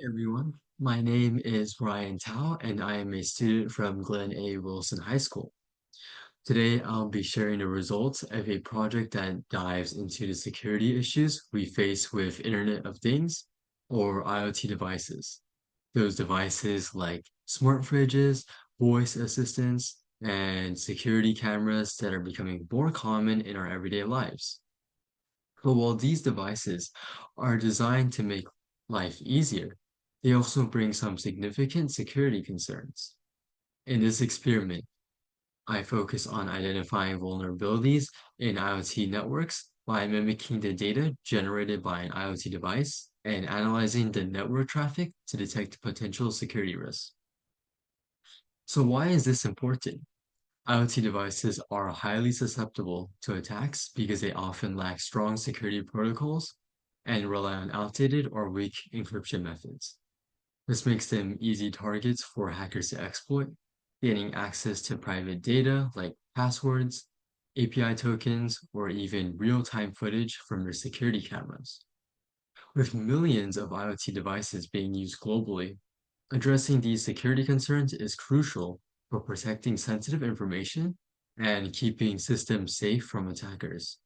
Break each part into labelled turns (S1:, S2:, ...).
S1: Everyone. My name is Ryan Tao, and I am a student from Glen A. Wilson High School. Today, I'll be sharing the results of a project that dives into the security issues we face with Internet of Things, or IoT devices. Those devices like smart fridges, voice assistants, and security cameras that are becoming more common in our everyday lives. But while these devices are designed to make life easier, they also bring some significant security concerns. In this experiment, I focus on identifying vulnerabilities in IoT networks by mimicking the data generated by an IoT device and analyzing the network traffic to detect potential security risks. So why is this important? IoT devices are highly susceptible to attacks because they often lack strong security protocols and rely on outdated or weak encryption methods. This makes them easy targets for hackers to exploit, gaining access to private data like passwords, API tokens, or even real-time footage from your security cameras. With millions of IoT devices being used globally, addressing these security concerns is crucial for protecting sensitive information and keeping systems safe from attackers.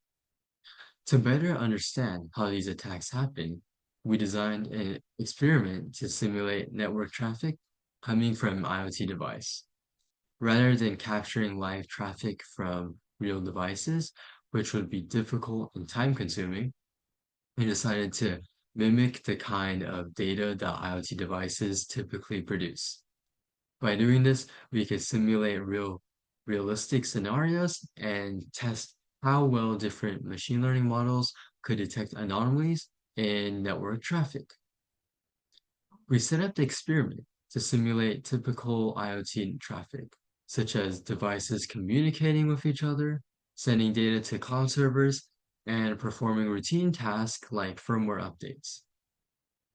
S1: To better understand how these attacks happen, we designed an experiment to simulate network traffic coming from an IoT device. Rather than capturing live traffic from real devices, which would be difficult and time consuming, we decided to mimic the kind of data that IoT devices typically produce. By doing this, we could simulate realistic scenarios and test how well different machine learning models could detect anomalies in network traffic. We set up the experiment to simulate typical IoT traffic, such as devices communicating with each other, sending data to cloud servers, and performing routine tasks like firmware updates.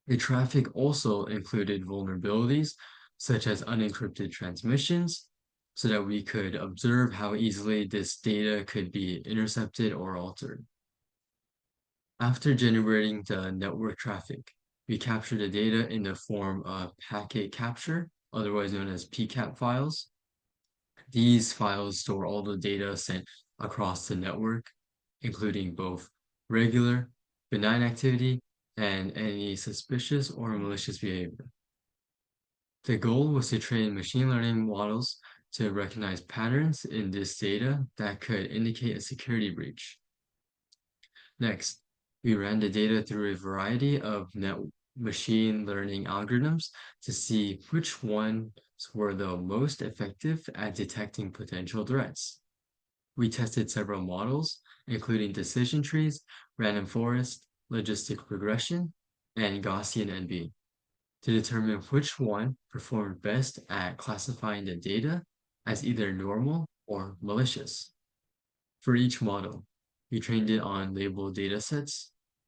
S1: The traffic also included vulnerabilities such as unencrypted transmissions, so that we could observe how easily this data could be intercepted or altered. After generating the network traffic, we capture the data in the form of packet capture, otherwise known as PCAP files. These files store all the data sent across the network, including both regular, benign activity, and any suspicious or malicious behavior. The goal was to train machine learning models to recognize patterns in this data that could indicate a security breach. Next, we ran the data through a variety of machine learning algorithms to see which ones were the most effective at detecting potential threats. We tested several models, including decision trees, random forest, logistic regression, and Gaussian NB, to determine which one performed best at classifying the data as either normal or malicious. For each model, we trained it on labeled datasets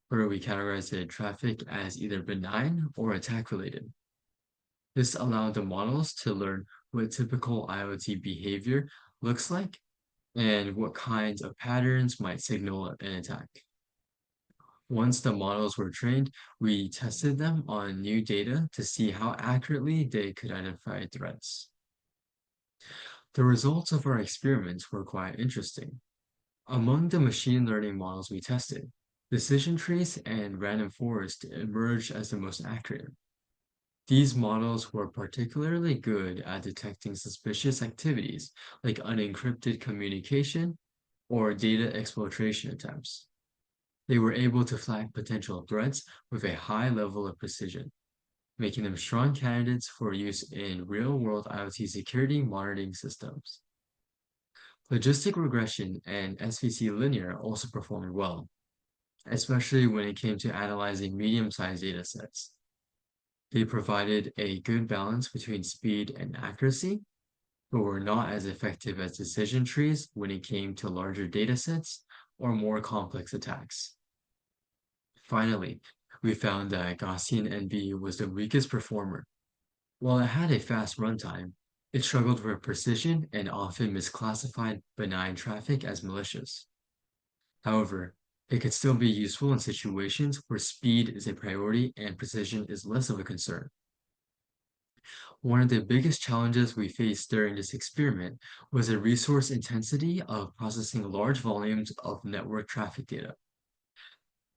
S1: where we categorized the traffic as either benign or attack-related. This allowed the models to learn what typical IoT behavior looks like and what kinds of patterns might signal an attack. Once the models were trained, we tested them on new data to see how accurately they could identify threats. The results of our experiments were quite interesting. Among the machine learning models we tested, decision trees and random forest emerged as the most accurate. These models were particularly good at detecting suspicious activities like unencrypted communication or data exfiltration attempts. They were able to flag potential threats with a high level of precision, making them strong candidates for use in real-world IoT security monitoring systems. Logistic regression and SVC linear also performed well, especially when it came to analyzing medium-sized datasets. They provided a good balance between speed and accuracy, but were not as effective as decision trees when it came to larger datasets or more complex attacks. Finally, we found that Gaussian NB was the weakest performer. While it had a fast runtime, it struggled with precision and often misclassified benign traffic as malicious. However, It could still be useful in situations where speed is a priority and precision is less of a concern. One of the biggest challenges we faced during this experiment was the resource intensity of processing large volumes of network traffic data.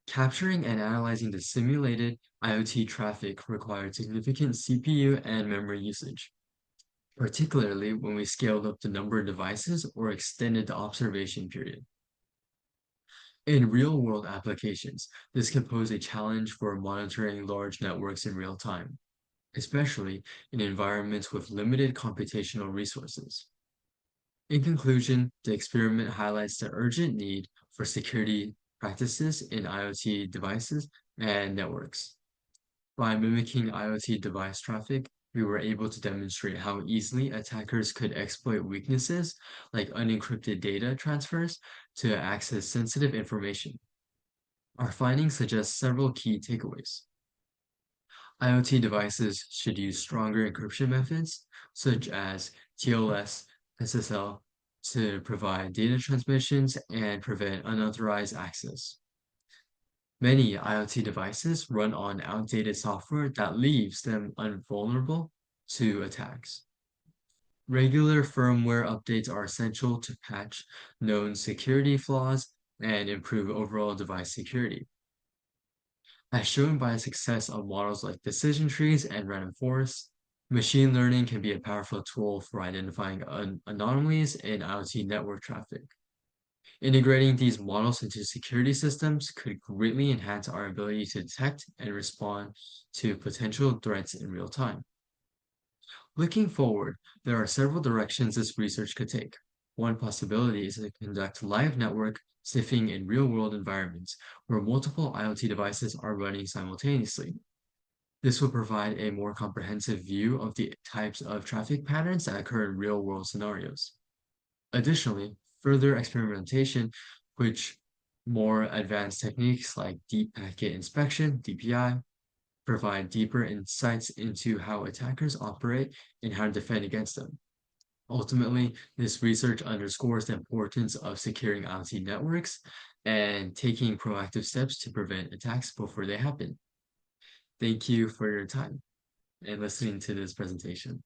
S1: Capturing and analyzing the simulated IoT traffic required significant CPU and memory usage, particularly when we scaled up the number of devices or extended the observation period. In real-world applications, this can pose a challenge for monitoring large networks in real time, especially in environments with limited computational resources. In conclusion, the experiment highlights the urgent need for security practices in IoT devices and networks. By mimicking IoT device traffic, we were able to demonstrate how easily attackers could exploit weaknesses like unencrypted data transfers to access sensitive information. Our findings suggest several key takeaways. IoT devices should use stronger encryption methods, such as TLS, SSL, to provide data transmissions and prevent unauthorized access. Many IoT devices run on outdated software that leaves them invulnerable to attacks. Regular firmware updates are essential to patch known security flaws and improve overall device security. As shown by the success of models like decision trees and random forests, machine learning can be a powerful tool for identifying anomalies in IoT network traffic. Integrating these models into security systems could greatly enhance our ability to detect and respond to potential threats in real time. Looking forward, there are several directions this research could take. One possibility is to conduct live network sniffing in real-world environments where multiple IoT devices are running simultaneously. This will provide a more comprehensive view of the types of traffic patterns that occur in real-world scenarios. Additionally, further experimentation, which more advanced techniques like deep packet inspection, DPI, provide deeper insights into how attackers operate and how to defend against them. Ultimately, this research underscores the importance of securing IoT networks and taking proactive steps to prevent attacks before they happen. Thank you for your time and listening to this presentation.